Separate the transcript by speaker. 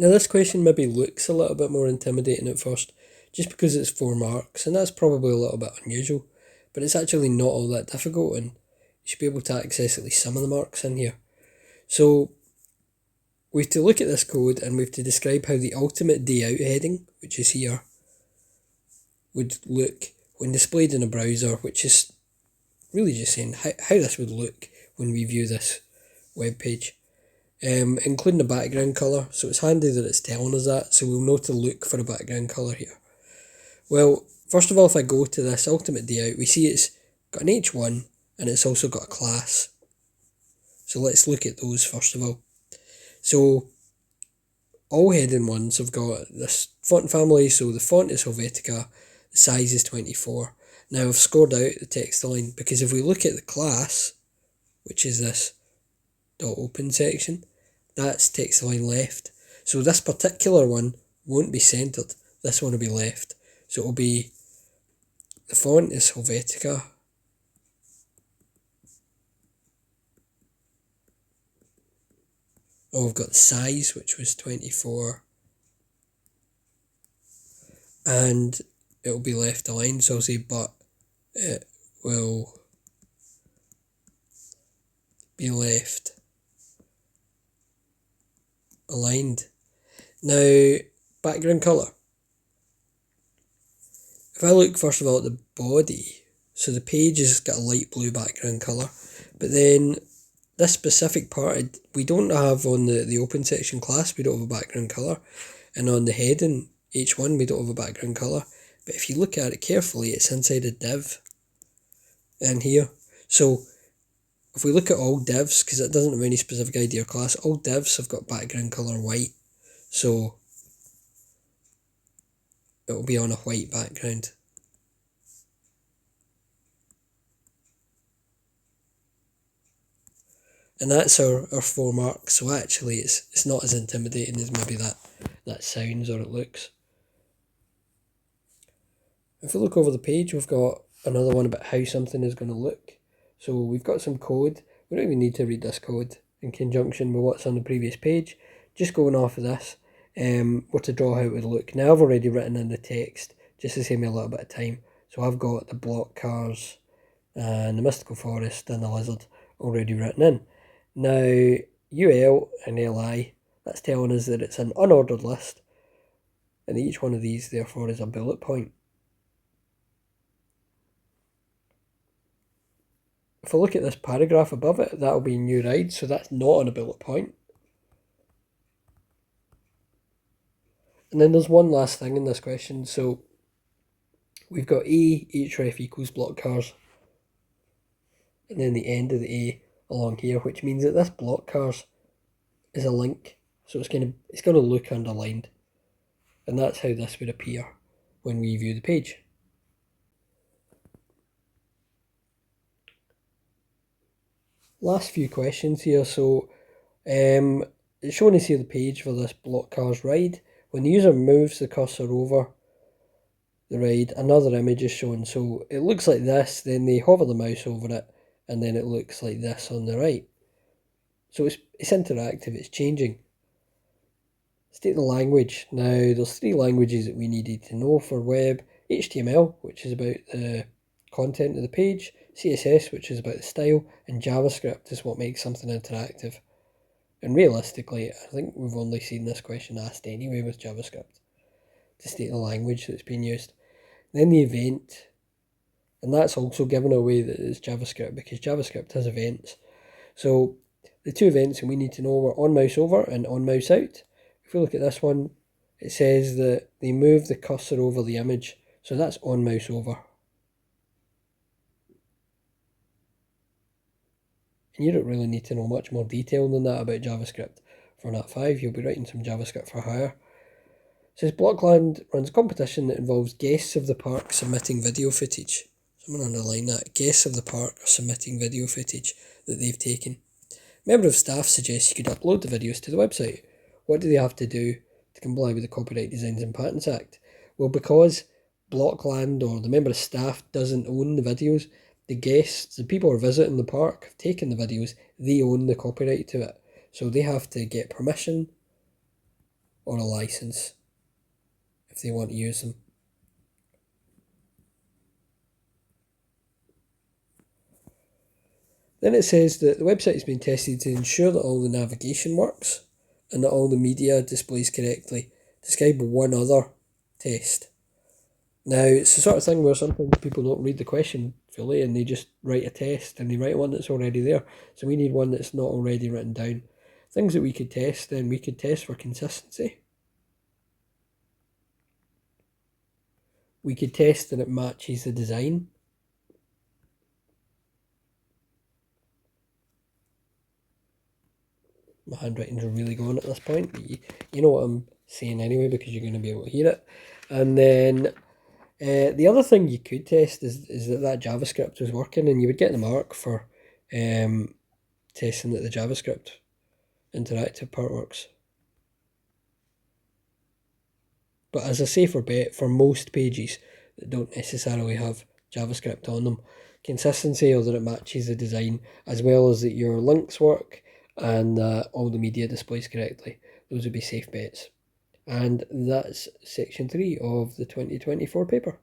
Speaker 1: Now this question maybe looks a little bit more intimidating at first, just because it's 4 marks, and that's probably a little bit unusual, but it's actually not all that difficult, and you should be able to access at least some of the marks in here. So we have to look at this code and we have to describe how the ultimate day out heading, which is here, would look when displayed in a browser, which is really just saying how this would look when we view this web page. Including the background colour, so it's handy that it's telling us that, so we'll know to look for a background colour here. Well, first of all, if I go to this ultimate day out, we see it's got an H1 and it's also got a class. So let's look at those first of all. So all heading ones have got this font family, so the font is Helvetica, the size is 24. Now I've scored out the text align because if we look at the class, which is this .open section, that's text align left. So this particular one won't be centered, this one will be left. So it'll be, the font is Helvetica, we've got the size, which was 24, and it will be left aligned, so I'll say but it will be left aligned. Now, background colour. If I look first of all at the body, so the page has got a light blue background colour, but then this specific part we don't have on the open section class, we don't have a background colour, and on the heading H1 we don't have a background colour, but if you look at it carefully it's inside a div in here. So if we look at all divs, because it doesn't have any specific ID or class, all divs have got background colour white, so it will be on a white background. And that's our 4 marks, so actually it's not as intimidating as maybe that sounds or it looks. If we look over the page, we've got another one about how something is going to look. So we've got some code. We don't even need to read this code in conjunction with what's on the previous page. Just going off of this, we're to draw how it would look. Now I've already written in the text, just to save me a little bit of time. So I've got the block cars and the mystical forest and the lizard already written in. Now, UL and LI, that's telling us that it's an unordered list, and each one of these therefore is a bullet point. If I look at this paragraph above it, that'll be new ride, so that's not on a bullet point. And then there's one last thing in this question, so we've got A, href equals block cars, and then the end of the A along here, which means that this block cars is a link, so it's going to look underlined, and that's how this would appear when we view the page. Last few questions here. So it's showing us here the page for this block cars ride. When the user moves the cursor over the ride, another image is shown. So it looks like this, then they hover the mouse over it, and then it looks like this on the right. So it's interactive, it's changing. State the language. Now there's 3 languages that we needed to know for web. HTML, which is about the content of the page, CSS, which is about the style, and JavaScript is what makes something interactive. And realistically, I think we've only seen this question asked anyway with JavaScript, to state the language that's being used. Then the event, and that's also given away that it's JavaScript because JavaScript has events. So the 2 events that we need to know were onmouseover and onmouseout. If we look at this one, it says that they move the cursor over the image, so that's onmouseover. And you don't really need to know much more detail than that about JavaScript. For Nat 5, you'll be writing some JavaScript for hire. It says Blockland runs a competition that involves guests of the park submitting video footage. So I'm going to underline that. Guests of the park are submitting video footage that they've taken. Member of staff suggests you could upload the videos to the website. What do they have to do to comply with the Copyright Designs and Patents Act? Well, because Blockland or the member of staff doesn't own the videos, the guests, the people who are visiting the park, have taken the videos, they own the copyright to it. So they have to get permission or a license if they want to use them. Then it says that the website has been tested to ensure that all the navigation works and that all the media displays correctly. Describe one other test. Now, it's the sort of thing where sometimes people don't read the question fully and they just write a test and they write one that's already there. So we need one that's not already written down. Things that we could test, then we could test for consistency. We could test that it matches the design. My handwriting's really going at this point, but you know what I'm saying anyway because you're going to be able to hear it. And then the other thing you could test is that JavaScript was working, and you would get the mark for testing that the JavaScript interactive part works. But as a safer bet for most pages that don't necessarily have JavaScript on them, consistency or that it matches the design, as well as that your links work and that all the media displays correctly. Those would be safe bets. And that's section 3 of the 2024 paper.